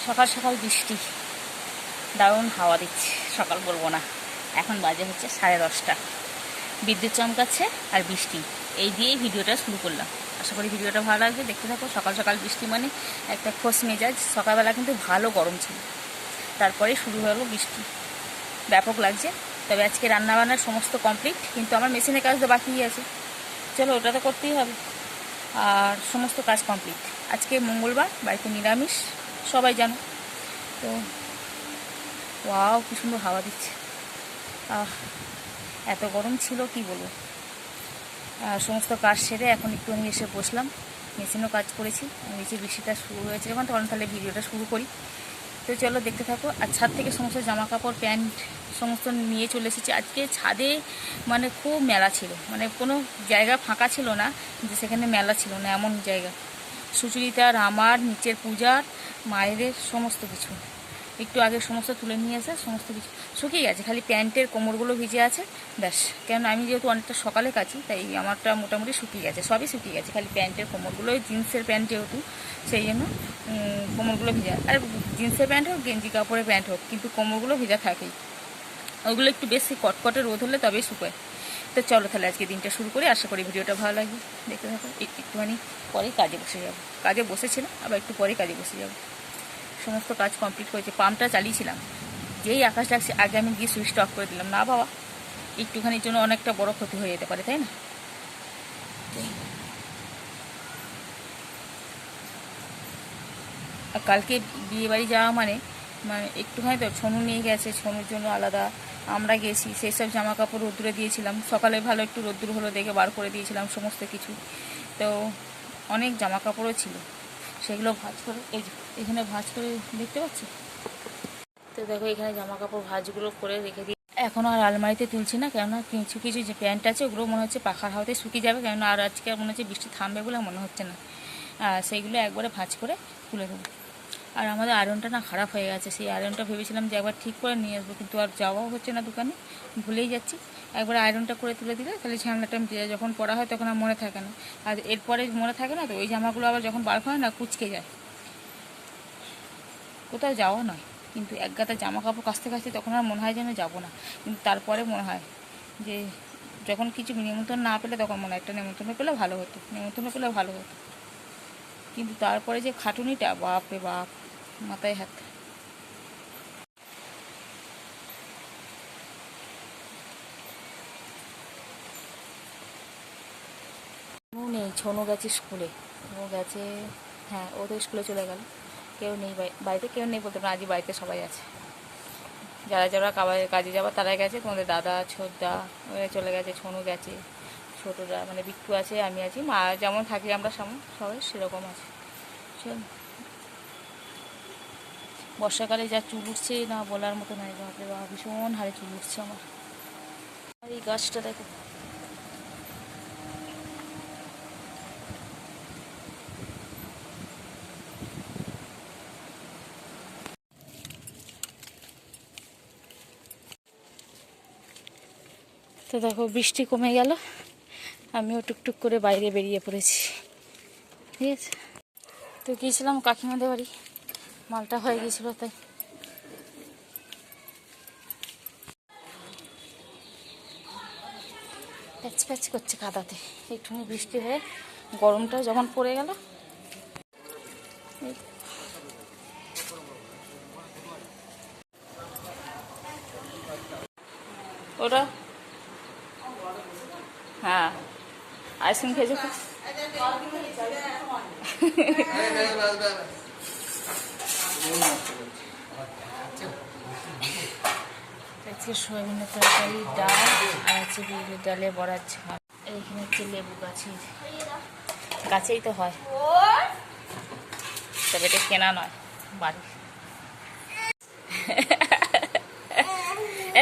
সকাল সকাল বৃষ্টি, দারুণ হাওয়া দিচ্ছে। সকাল বলবো না, এখন বাজে হচ্ছে 10:30। বিদ্যুৎ চমকাচ্ছে আর বৃষ্টি, এই দিয়েই ভিডিওটা শুরু করলাম। আশা করি ভিডিওটা ভালো লাগবে, দেখতে থাকো। সকাল সকাল বৃষ্টি মানে একটা খোশ মেজাজ। সকালবেলা কিন্তু ভালো গরম ছিল, তারপরে শুরু হলো বৃষ্টি, ব্যাপক লাগছে। তবে আজকে রান্নাবান্নার সমস্ত কমপ্লিট, কিন্তু আমার মেশিনের কাজ তো বাকিই আছে। চলো, ওটা তো করতেই হবে। আর সমস্ত কাজ কমপ্লিট। আজকে মঙ্গলবার, বাড়িতে নিরামিষ, সবাই জানো তো। ওয়াও, কি সুন্দর হাওয়া দিচ্ছে। এত গরম ছিল কি বলবো। সমস্ত কাজ সেরে এখন একটুখানি এসে বসলাম। মেশিনও কাজ করেছি, নিচে বৃষ্টিটা শুরু হয়েছে যখন, তখন তাহলে ভিডিওটা শুরু করি। তো চলো, দেখতে থাকো। আর ছাদ থেকে সমস্ত জামা কাপড়, প্যান্ট সমস্ত নিয়ে চলে এসেছি। আজকে ছাদে মানে খুব মেলা ছিল, মানে কোনো জায়গা ফাঁকা ছিল না যে সেখানে মেলা ছিল না, এমন জায়গা। সুচরিতার, আমার, নিচের পূজার, মায়েদের সমস্ত কিছু একটু আগে সমস্ত তুলে নিয়ে এসে সমস্ত কিছু শুকিয়ে গেছে। খালি প্যান্টের কোমরগুলো ভিজে আছে, ব্যাস। কেন আমি যেহেতু অনেকটা সকালে কাচি, তাই আমারটা মোটামুটি শুকিয়ে গেছে, সবই শুকিয়ে গেছে। খালি প্যান্টের কোমরগুলো, জিন্সের প্যান্ট যেহেতু, সেই জন্য কোমরগুলো ভিজা। আর জিন্সের প্যান্ট হোক, গেঞ্জি কাপড়ের প্যান্ট হোক, কিন্তু কোমরগুলো ভিজা থাকেই। ওগুলো একটু বেশি কটকটে রোদ হলে তবেই শুকোয়। তো চলো তাহলে আজকে দিনটা শুরু করি। আশা করি ভিডিওটা ভালো লাগবে, দেখতে থাকো। একটুখানি পরেই কাজে বসে যাবো। কাজে বসেছিলাম, আবার একটু পরেই কাজে বসে যাবো। সমস্ত কাজ কমপ্লিট করেছে। পাম্পটা চালিয়েছিলাম, যেই আকাশ ডাকছে আগে আমি গিয়ে সুইচটা অফ করে দিলাম। না বাবা, একটুখানির জন্য অনেকটা বড় ক্ষতি হয়ে যেতে পারে, তাই না? আর কালকে বিয়ে বাড়ি যাওয়া মানে একটুখানি তো ছনু নিয়ে গেছে, ছনুর জন্য আলাদা, আমরা গেছি। সেই সব জামা কাপড় রোদ্দুরে দিয়েছিলাম। সকালে ভালো একটু রোদ্দুর হলো দেখে বার করে দিয়েছিলাম সমস্ত কিছু। তো অনেক জামা কাপড়ও ছিল, সেগুলো ভাঁজ করে, এখানে ভাঁজ করে দেখতে পাচ্ছি তো। দেখো, এখানে জামা কাপড় ভাঁজগুলো করে রেখে দিই। এখন আর আলমারিতে তুলছি না, কেননা কিছু কিছু যে প্যান্ট আছে ওগুলো মনে হচ্ছে পাখার হাওয়াতে শুকিয়ে যাবে, কেননা আর আজকে মনে হচ্ছে বৃষ্টি থামবে বলে মনে হচ্ছে না। সেইগুলো একবারে ভাঁজ করে তুলে দেবো। আর আমাদের আয়রনটা না খারাপ হয়ে গেছে। সেই আয়রনটা ভেবেছিলাম যে একবার ঠিক করে নিয়ে আসবো, কিন্তু আর যাওয়াও হচ্ছে না দোকানে, ভুলেই যাচ্ছি। একবার আয়রনটা করে তুলে দিলে তাহলে ঝামেলাটা মিটে যায়। যখন পরা হয় তখন আর মনে থাকে না, আর এরপরে মনে থাকে না তো, ওই জামাগুলো আবার যখন বার হয় না কুচকে যায়। কোথাও যাওয়া নয়, কিন্তু এক গাদা জামা কাপড় কাচতে কাচতে তখন আর মনে হয় যেন যাবো না। কিন্তু তারপরে মনে হয় যে যখন কিছু নিমন্ত্রণ না পেলে তখন মনে হয় একটা নিমন্ত্রণ পেলে ভালো হতো, নিমন্ত্রণ পেলে ভালো হতো। কিন্তু তারপরে যে খাটুনিটা, বাপ রে বাপ, মাথায় হাত। নেই, ছনু গেছে স্কুলে, ও গেছে। হ্যাঁ, ও তো স্কুলে চলে গেল। কেউ নেই বাড়িতে, কেউ নেই বলতে পারে। আজই বাড়িতে সবাই আছে, যারা যারা কাজে যাওয়ার তারাই গেছে। তোমাদের দাদা, ছোটদা ওরা চলে গেছে, ছনু গেছে, ছোটরা মানে বিট্টু আছে, আমি আছি, মা যেমন থাকি আমরা সবাই সেরকম আছে। চল, বর্ষাকালে যা চুল উঠছে না বলার মতো নয়, বাপরে বাবা, ভীষণ হারে চুল উঠছে আমার। আর এই গাছটা দেখো, তো দেখো বৃষ্টি কমে গেল, আমিও টুকটুক করে বাইরে বেরিয়ে পড়েছি। ঠিক আছে, তো গিয়েছিলাম কাকিমাদের বাড়ি, মালটা হয়ে গিয়েছিল তাই। প্যাচ প্যাচ করছে কাদাতে, একটুখানি বৃষ্টি হয়ে গরমটা যখন পড়ে গেল। ওটা হ্যাঁ, আইসক্রিম খেয়েছো তো? আজকে সয়াবিনের তরকারি, ডাল, আর হচ্ছে বিউলির ডালে বড়ার ঝাল। এইখানে হচ্ছে লেবু গাছেই তো হয়, তবে এটা কেনা নয়, বাড়ি।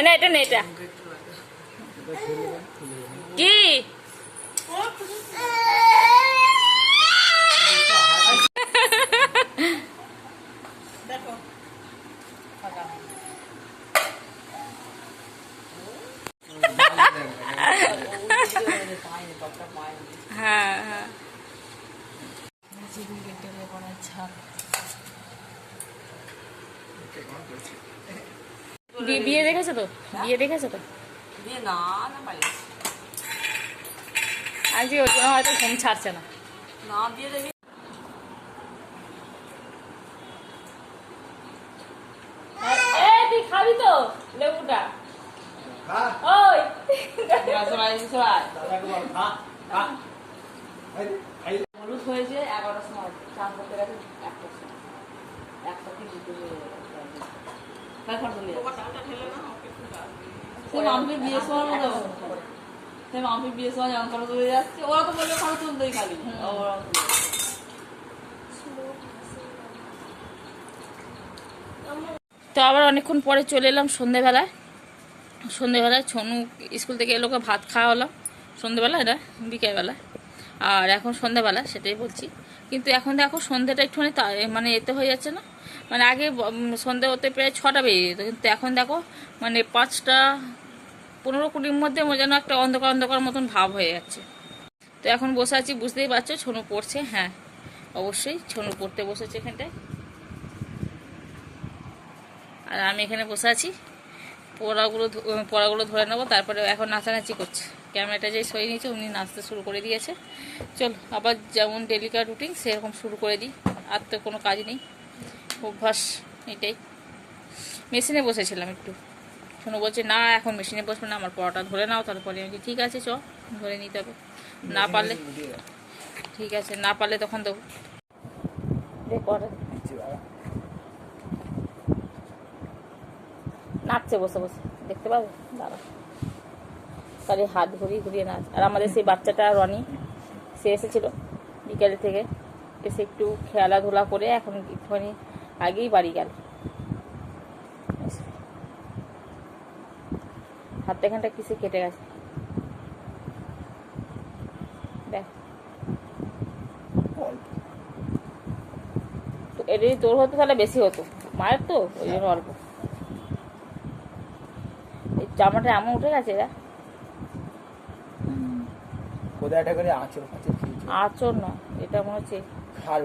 না, এটা নেই, এটা কি? হ্যাঁ হ্যাঁ, ঝাল। বিয়ে দেখেছো তো? বিয়ে দেখেছো তো? বিয়ে না না পারি আজকে ওই জন্য হয়তো ঘুম ছাড়ছে না। না বিয়ে দেখি তুই খাবি তো লেবুটা? ওই হলুদ হয়েছে 11টার সময় চান করতে গেছে 1টার সময় 1টা কি 2টো মাম্পির বিয়ের সময় সে মাম্পির বিয়ের সময় যেমন খরচ হয়ে যাচ্ছে ওরা তো বলবে খরচ তুলতেই খালি ওরা তো আবার অনেকক্ষণ পরে চলে এলাম সন্ধেবেলায়। ছনু স্কুল থেকে এলোকে ভাত খাওয়া হলাম সন্ধেবেলা, এটা বিকেলবেলা, আর এখন সন্ধেবেলা সেটাই বলছি। কিন্তু এখন দেখো সন্ধেটা একটুখানি মানে এতে হয়ে যাচ্ছে না, মানে আগে সন্ধে হতে প্রায় 6টা বেজে যেত, কিন্তু এখন দেখো মানে 5টা 15-20 মধ্যে যেন একটা অন্ধকার অন্ধকার মতন ভাব হয়ে যাচ্ছে। তো এখন বসে আছি, বুঝতেই পারছো ছনু পড়ছে। হ্যাঁ অবশ্যই ছনু পড়তে বসেছে এখানটায়, আর আমি এখানে বসে আছি। পড়াগুলো ধরে নেবো, তারপরে এখন নাচানাচি করছে। ক্যামেরাটা যেই সরিয়ে নিয়েছে উনি নাচতে শুরু করে দিয়েছে। চল আবার যেমন ডেলিকার রুটিন সেরকম শুরু করে দিই, আর তো কোনো কাজ নেই, অভ্যাস এটাই। মেশিনে বসেছিলাম একটু, শোনো বলছে না এখন মেশিনে বসবে না, আমার পড়াটা ধরে নাও। তারপরে আমি ঠিক আছে চ ধরে নিতে হবে, না পারলে ঠিক আছে, না পারলে তখন দেবো। নাচছে বসে বসে, দেখতে পাবো দাঁড়া, তাহলে হাত ঘুরিয়ে নাচ। আর আমাদের সেই বাচ্চাটা রনি, সে এসেছিল বিকেলে থেকে, এসে একটু খেলাধুলা করে এখন একটুখানি আগেই বাড়ি গেল। হাতটা এখানটা কিসে কেটে গেছে দেখ। তো এটা যদি তোর হতো তাহলে বেশি হতো, মায়ের তো ওই জন্য অল্প। এই জামাটা এমন উঠে গেছে এরা, আঁচড় না, এটা মনে হচ্ছে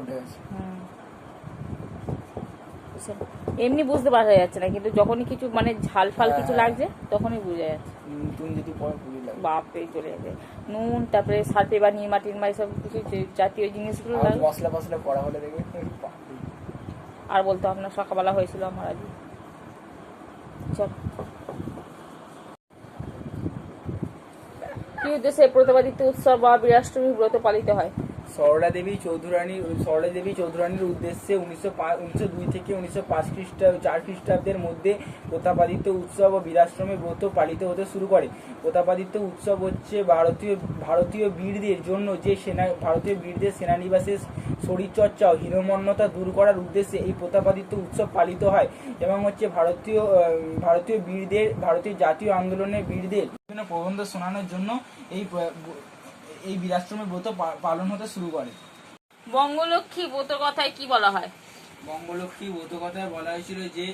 উঠে গেছে। এমনি বুঝতে পারা যাচ্ছে না, কিন্তু যখনই কিছু মানে ঝাল ফাল কিছু লাগছে তখনই বুঝা যাচ্ছে। বাপরে চলে যাবে নুন, তারপরে সাথে বা নিমা টিনমা এসব কিছু জাতীয় জিনিসগুলো মশলা করা হলে দেখবে। আর বলতে হবে না, সকালবেলা হয়েছিল আমার আজকে। চল কি উদ্দেশ্যে প্রতাপাদিত্য উৎসব বা বীরাষ্টমী ব্রত পালিত হয়? সরলা দেবী চৌধুরানীর উদ্দেশ্যে 1902 থেকে 1904 খ্রিস্টাব্দের মধ্যে প্রতাপাদিত্য উৎসব ও বীরাশ্রমে ব্রত পালিত হতে শুরু করে। প্রতাপাদিত্য উৎসব হচ্ছে ভারতীয় বীরদের জন্য যে ভারতীয় বীরদের সেনানিবাসের শরীরচর্চা ও হীনমন্যতা দূর করার উদ্দেশ্যে এই প্রতাপাদিত্য উৎসব পালিত হয়, এবং হচ্ছে ভারতীয় জাতীয় আন্দোলনের বীরদের বিভিন্ন প্রবন্ধ শোনানোর জন্য এই বীরাশ্রমে ব্রত পালন হতে শুরু করে। বঙ্গলক্ষ্মী ব্রত কথায় কি বলা হয়? বঙ্গলক্ষ্মী ব্রত কথায় বলা হয়েছিল যে